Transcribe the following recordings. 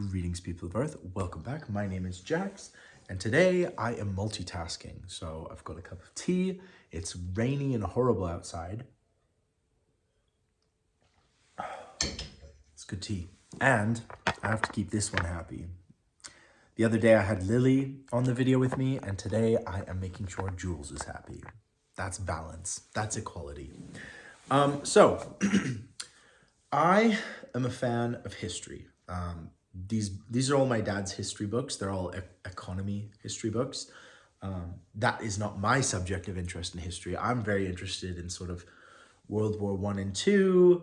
Greetings, people of Earth. Welcome back. My name is Jax, and today I am multitasking. So I've got a cup of tea. It's rainy and horrible outside. It's good tea. And I have to keep this one happy. The other day I had Lily on the video with me, and today I am making sure Jules is happy. That's balance. That's equality. So I am a fan of history. These are all my dad's history books. They're all economy history books. That is not my subject of interest in history. I'm very interested in sort of World War I and II,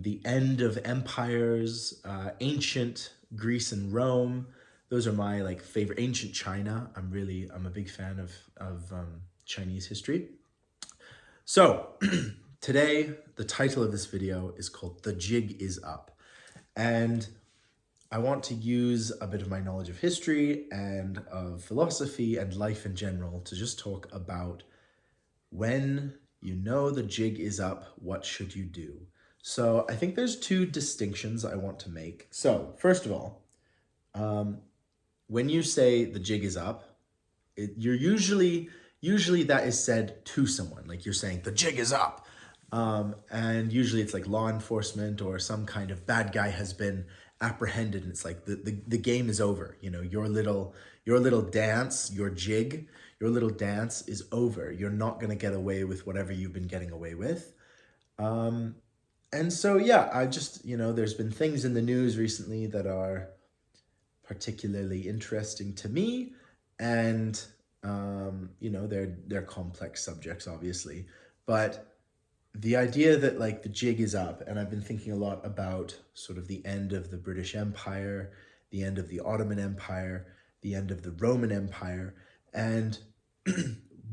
the end of empires, ancient Greece and Rome. Those are my favorite. Ancient China. I'm a big fan of Chinese history. So today, the title of this video is called The Jig Is Up. And I want to use a bit of my knowledge of history and of philosophy and life in general to just talk about when you know the jig is up, what should you do? So I think there's two distinctions I want to make. So first of all, when you say the jig is up, you're usually that is said to someone, like you're saying the jig is up. And usually it's like law enforcement or some kind of bad guy has been apprehended, and it's like the game is over. You know, your little dance, your little dance is over. You're not going to get away with whatever you've been getting away with. And so, yeah, I just, there's been things in the news recently that are particularly interesting to me, and, they're complex subjects, obviously, but the idea that the jig is up, and I've been thinking a lot about sort of the end of the British Empire, the end of the Ottoman Empire, the end of the Roman Empire, and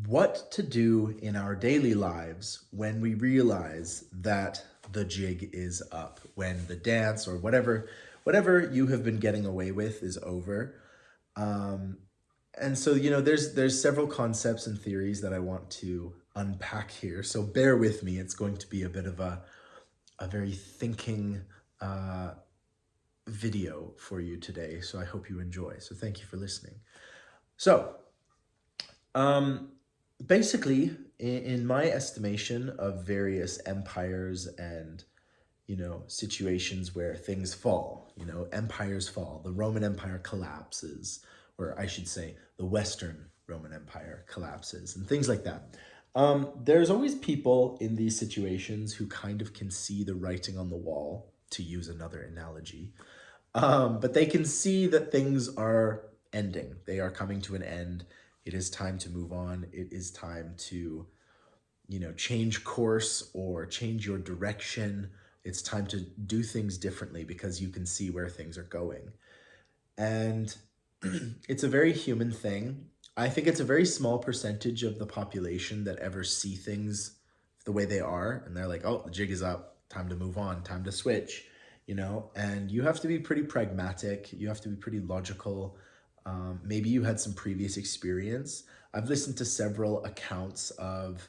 what to do in our daily lives when we realize that the jig is up, when the dance or whatever you have been getting away with is over. And so, there's several concepts and theories that I want to unpack here. So bear with me. It's going to be a bit of a very thinking video for you today. So I hope you enjoy. So thank you for listening. So basically, in my estimation of various empires and situations where things fall, empires fall, the Roman Empire collapses, or I should say the Western Roman Empire collapses and things like that. There's always people in these situations who kind of can see the writing on the wall, to use another analogy. But they can see that things are ending. They are coming to an end. It is time to move on. It is time to, change course or change your direction. It's time to do things differently because you can see where things are going. And it's a very human thing. I think it's a very small percentage of the population that ever see things the way they are. And they're like, oh, the jig is up, time to move on, time to switch, and you have to be pretty pragmatic. You have to be pretty logical. Maybe you had some previous experience. I've listened to several accounts of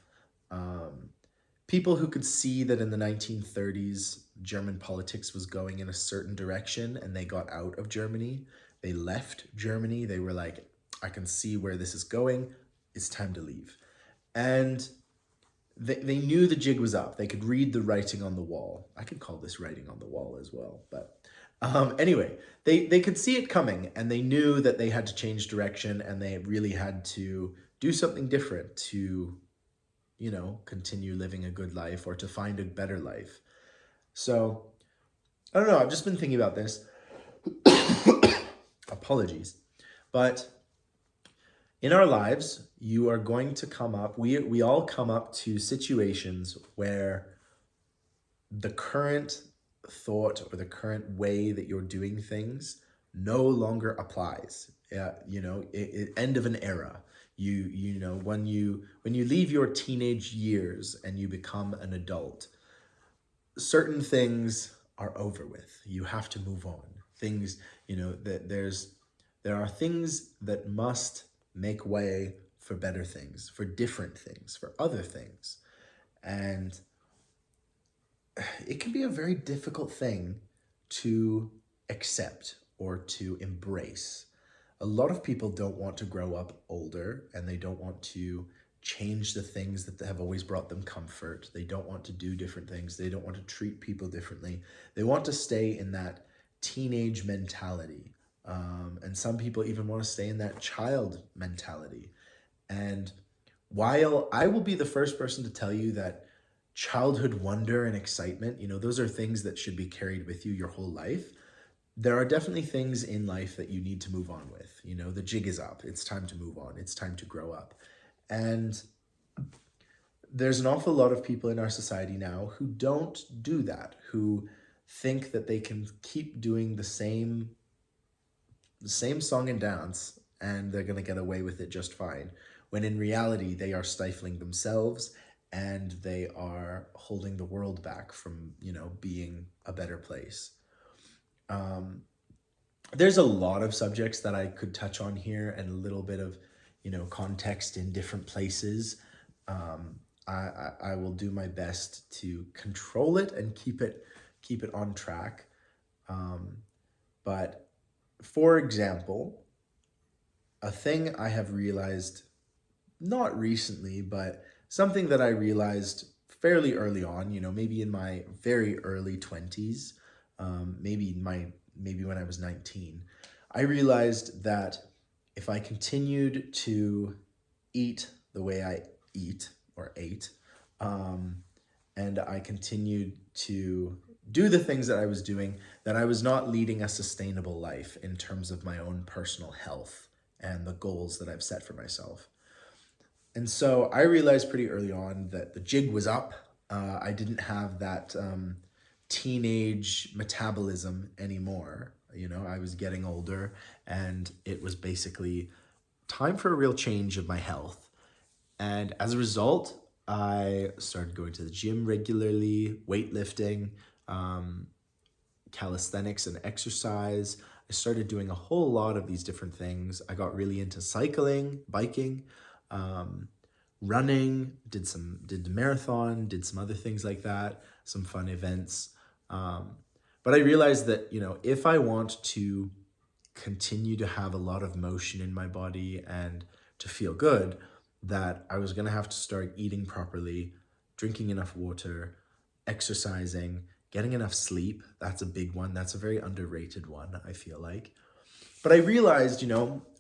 people who could see that in the 1930s, German politics was going in a certain direction and they got out of Germany. They left Germany. They were like, I can see where this is going. It's time to leave. And they knew the jig was up. They could read the writing on the wall. I could call this writing on the wall as well. But anyway, they could see it coming, and they knew that they had to change direction, and they really had to do something different to, continue living a good life or to find a better life. So, I don't know. I've just been thinking about this. Apologies. But in our lives, you are going to come up, we all come up to situations where the current thought or the current way that you're doing things no longer applies. End of an era. When you leave your teenage years and you become an adult, certain things are over with. You have to move on. Things, that there are things that must make way for better things, for different things, for other things. And it can be a very difficult thing to accept or to embrace. A lot of people don't want to grow up older, and they don't want to change the things that have always brought them comfort. They don't want to do different things. They don't want to treat people differently. They want to stay in that teenage mentality. And some people even want to stay in that child mentality. And while I will be the first person to tell you that childhood wonder and excitement, those are things that should be carried with you your whole life. There are definitely things in life that you need to move on with. The jig is up. It's time to move on. It's time to grow up. And there's an awful lot of people in our society now who don't do that, who think that they can keep doing the same song and dance and they're going to get away with it just fine, when in reality they are stifling themselves and they are holding the world back from, being a better place. There's a lot of subjects that I could touch on here and a little bit of, context in different places. I will do my best to control it and keep it on track. But for example, a thing I have realized, not recently, but something that I realized fairly early on, maybe in my very early 20s, maybe when I was 19, I realized that if I continued to eat the way I eat or ate, and I continued to do the things that I was doing, that I was not leading a sustainable life in terms of my own personal health and the goals that I've set for myself. And so I realized pretty early on that the jig was up. I didn't have that teenage metabolism anymore. I was getting older, and it was basically time for a real change of my health. And as a result, I started going to the gym regularly, weightlifting, calisthenics and exercise. I started doing a whole lot of these different things. I got really into cycling, biking, running, did the marathon, did some other things like that, some fun events. But I realized that, if I want to continue to have a lot of motion in my body and to feel good, that I was going to have to start eating properly, drinking enough water, exercising, getting enough sleep. That's a big one. That's a very underrated one, I feel like. But I realized,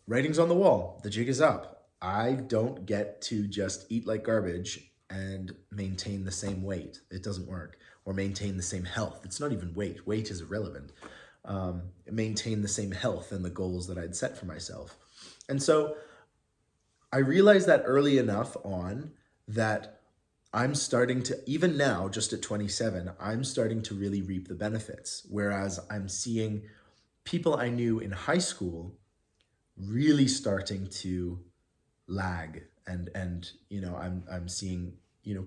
writing's on the wall. The jig is up. I don't get to just eat like garbage and maintain the same weight. It doesn't work. Or maintain the same health. It's not even weight. Weight is irrelevant. Maintain the same health and the goals that I'd set for myself. And so I realized that early enough on that I'm starting to, even now, just at 27, I'm starting to really reap the benefits. Whereas I'm seeing people I knew in high school really starting to lag, and I'm seeing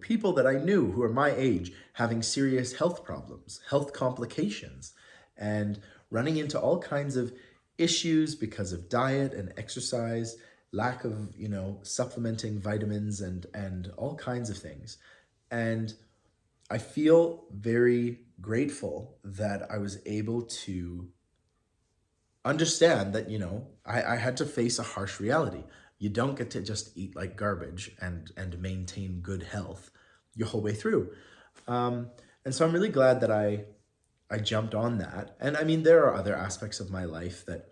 people that I knew who are my age having serious health problems, health complications, and running into all kinds of issues because of diet and exercise, lack of supplementing vitamins and all kinds of things. And I feel very grateful that I was able to understand that I had to face a harsh reality. You don't get to just eat like garbage and maintain good health your whole way through. And so I'm really glad that I jumped on that. And I mean, there are other aspects of my life that,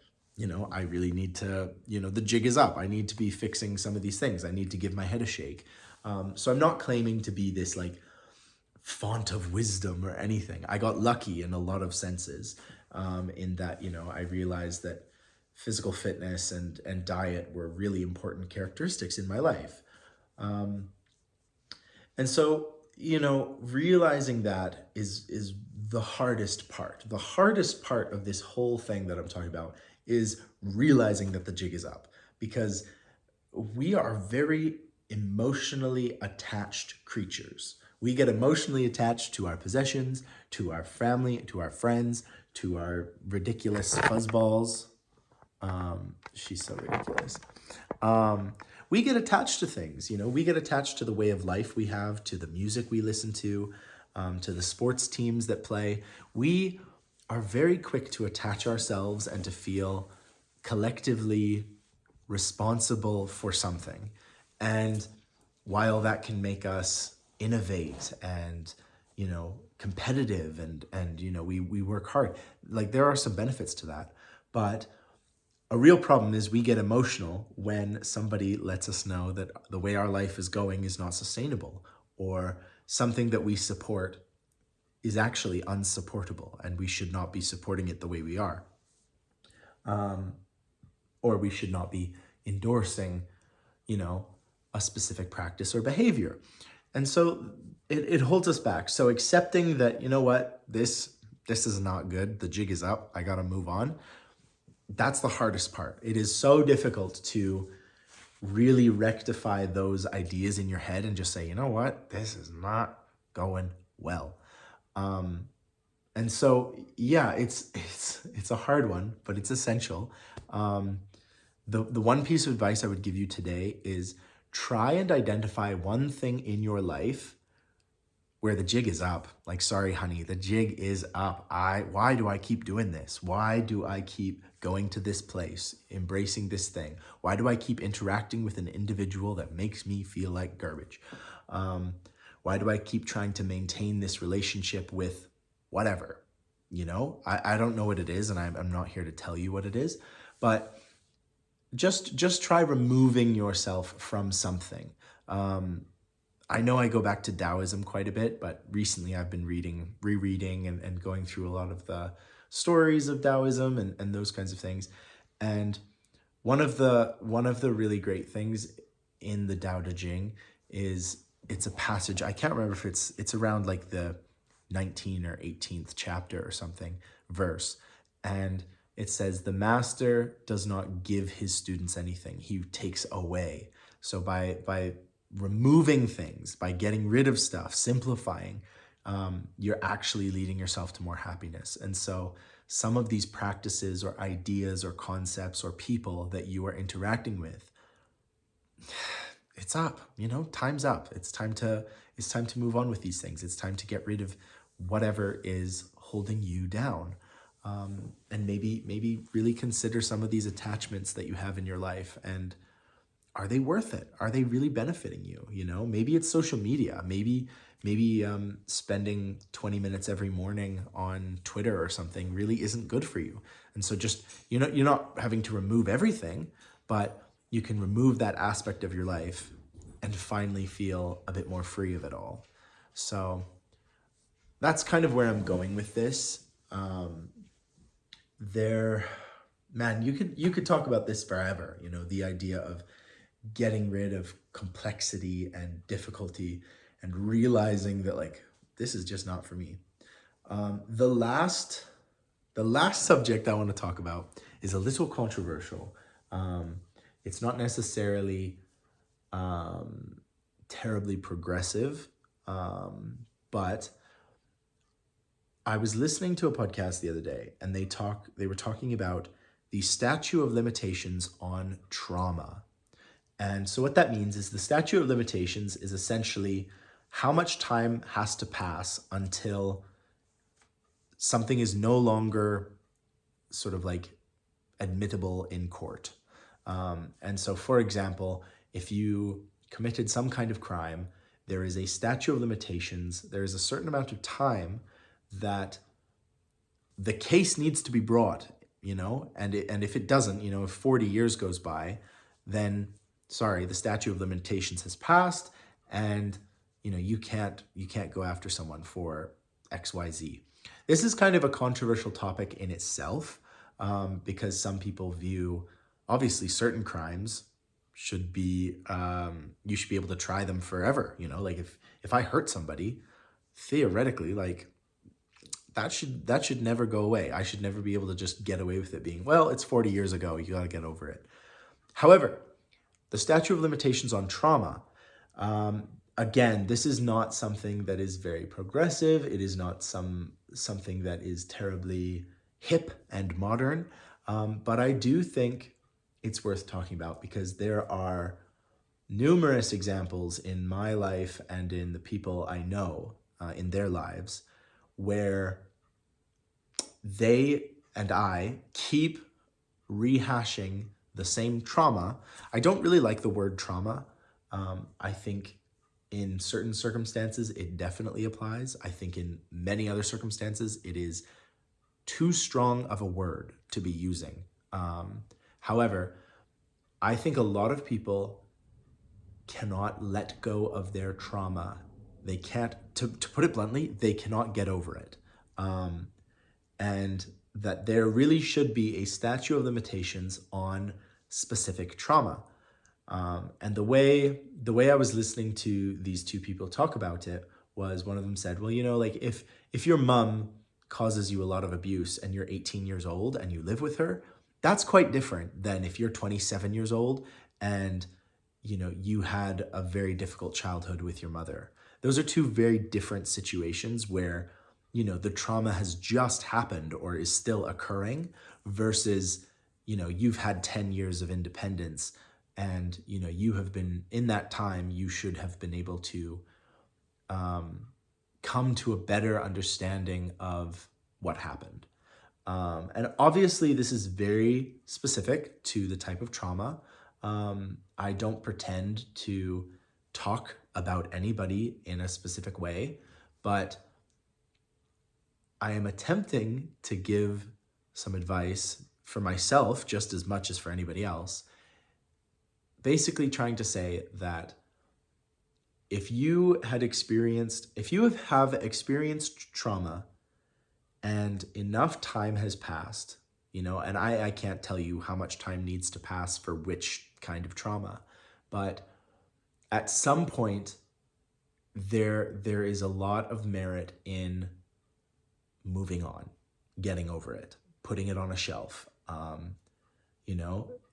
I really need to, the jig is up. I need to be fixing some of these things. I need to give my head a shake. So I'm not claiming to be this like font of wisdom or anything. I got lucky in a lot of senses, in that, I realized that physical fitness and diet were really important characteristics in my life. And so, realizing that is the hardest part. The hardest part of this whole thing that I'm talking about is realizing that the jig is up, because we are very emotionally attached creatures. We get emotionally attached to our possessions, to our family, to our friends, to our ridiculous fuzzballs. She's so ridiculous. We get attached to things, we get attached to the way of life we have, to the music we listen to the sports teams that play. We are very quick to attach ourselves and to feel collectively responsible for something. And while that can make us innovate and, competitive and we work hard, like there are some benefits to that. But a real problem is we get emotional when somebody lets us know that the way our life is going is not sustainable, or something that we support is actually unsupportable and we should not be supporting it the way we are. Or we should not be endorsing, a specific practice or behavior. And so it holds us back. So accepting that, this is not good. The jig is up. I got to move on. That's the hardest part. It is so difficult to really rectify those ideas in your head and just say, this is not going well. And so, yeah, it's a hard one, but it's essential. The one piece of advice I would give you today is try and identify one thing in your life where the jig is up. Like, sorry, honey, the jig is up. Why do I keep doing this? Why do I keep going to this place, embracing this thing? Why do I keep interacting with an individual that makes me feel like garbage? Why do I keep trying to maintain this relationship with whatever? I don't know what it is, and I'm not here to tell you what it is, but just try removing yourself from something. I know I go back to Taoism quite a bit, but recently I've been rereading and going through a lot of the stories of Taoism and those kinds of things. And one of the really great things in the Tao Te Ching is it's a passage. I can't remember if it's around like the 19th or 18th chapter or something verse. And it says, the master does not give his students anything. He takes away. So by removing things, by getting rid of stuff, simplifying, you're actually leading yourself to more happiness. And so some of these practices or ideas or concepts or people that you are interacting with, it's up, time's up. It's time to move on with these things. It's time to get rid of whatever is holding you down. And maybe really consider some of these attachments that you have in your life, and are they worth it? Are they really benefiting you? Maybe it's social media. Maybe spending 20 minutes every morning on Twitter or something really isn't good for you. And so just, you're not having to remove everything, but you can remove that aspect of your life and finally feel a bit more free of it all. So that's kind of where I'm going with this. You could talk about this forever, the idea of getting rid of complexity and difficulty and realizing that like, this is just not for me. The last subject I want to talk about is a little controversial. It's not necessarily terribly progressive, but I was listening to a podcast the other day, and they were talking about the statute of limitations on trauma. And so what that means is the statute of limitations is essentially how much time has to pass until something is no longer sort of like admittable in court. And so, for example, if you committed some kind of crime, there is a statute of limitations. There is a certain amount of time that the case needs to be brought, and if it doesn't, if 40 years goes by, then the statute of limitations has passed, and you can't go after someone for XYZ. This is kind of a controversial topic in itself, because some people view, obviously, certain crimes should be, you should be able to try them forever. Like if I hurt somebody, theoretically, like that should never go away. I should never be able to just get away with it being, well, it's 40 years ago, you got to get over it. However, the statute of limitations on trauma, again, this is not something that is very progressive. It is not something that is terribly hip and modern, but I do think it's worth talking about because there are numerous examples in my life and in the people I know in their lives where they and I keep rehashing the same trauma. I don't really like the word trauma. I think in certain circumstances, it definitely applies. I think in many other circumstances, it is too strong of a word to be using. However, I think a lot of people cannot let go of their trauma. They can't, to put it bluntly, they cannot get over it. And that there really should be a statute of limitations on specific trauma. And the way I was listening to these two people talk about it was, one of them said, well, like if your mom causes you a lot of abuse and you're 18 years old and you live with her, that's quite different than if you're 27 years old and you had a very difficult childhood with your mother. Those are two very different situations where the trauma has just happened or is still occurring versus you've had 10 years of independence, and you have been, in that time you should have been able to come to a better understanding of what happened. And obviously this is very specific to the type of trauma. I don't pretend to talk about anybody in a specific way, but I am attempting to give some advice for myself just as much as for anybody else. Basically trying to say that if you have experienced trauma and enough time has passed, and I can't tell you how much time needs to pass for which kind of trauma, but at some point there is a lot of merit in moving on, getting over it, putting it on a shelf.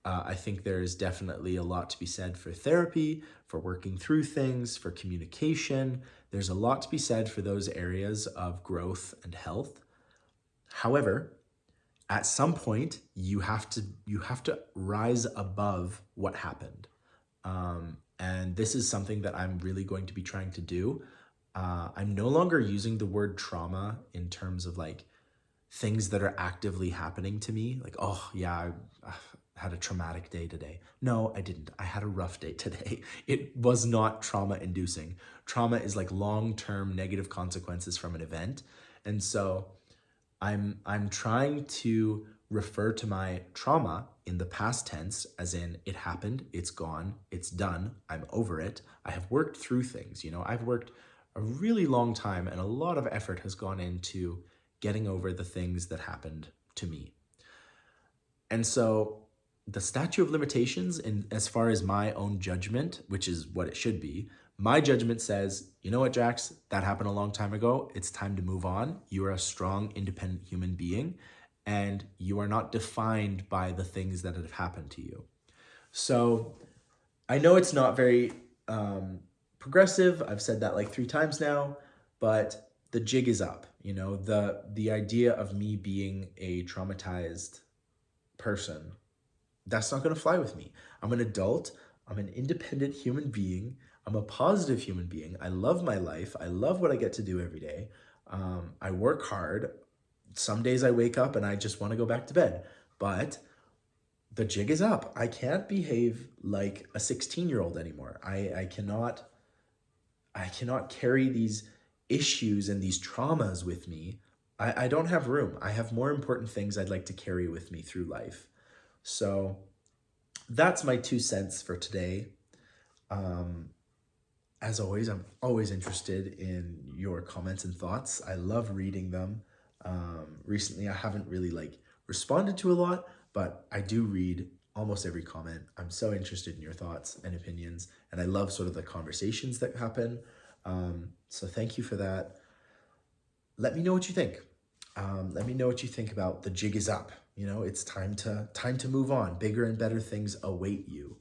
I think there is definitely a lot to be said for therapy, for working through things, for communication. There's a lot to be said for those areas of growth and health. However, at some point, you have to rise above what happened. And this is something that I'm really going to be trying to do. I'm no longer using the word trauma in terms of like things that are actively happening to me. Like, oh yeah, I had a traumatic day today. No, I didn't. I had a rough day today. It was not trauma inducing. Trauma is like long-term negative consequences from an event. And so I'm trying to refer to my trauma in the past tense, as in it happened, it's gone, it's done, I'm over it. I have worked through things. I've worked a really long time and a lot of effort has gone into getting over the things that happened to me. And so the statute of limitations, in as far as my own judgment, which is what it should be, my judgment says, you know what, Jax, that happened a long time ago. It's time to move on. You are a strong, independent human being, and you are not defined by the things that have happened to you. So I know it's not very progressive. I've said that like 3 times now, but the jig is up. The idea of me being a traumatized person, that's not going to fly with me. I'm an adult. I'm an independent human being. I'm a positive human being. I love my life. I love what I get to do every day. I work hard. Some days I wake up and I just want to go back to bed, but the jig is up. I can't behave like a 16-year-old anymore. I cannot carry these issues and these traumas with me. I don't have room. I have more important things I'd like to carry with me through life. So that's my 2 cents for today. As always, I'm always interested in your comments and thoughts. I love reading them. Recently, I haven't really responded to a lot, but I do read almost every comment. I'm so interested in your thoughts and opinions, and I love sort of the conversations that happen. So thank you for that. Let me know what you think. Let me know what you think about the jig is up. It's time to move on. Bigger and better things await you.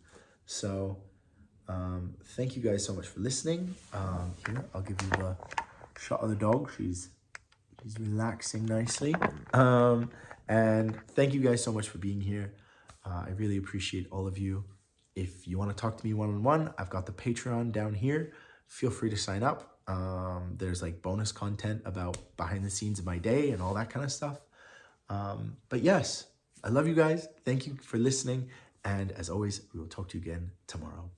So thank you guys so much for listening. Here, I'll give you the shot of the dog. She's relaxing nicely. And thank you guys so much for being here. I really appreciate all of you. If you want to talk to me one-on-one, I've got the Patreon down here. Feel free to sign up. There's bonus content about behind the scenes of my day and all that kind of stuff. But yes, I love you guys. Thank you for listening. And as always, we will talk to you again tomorrow.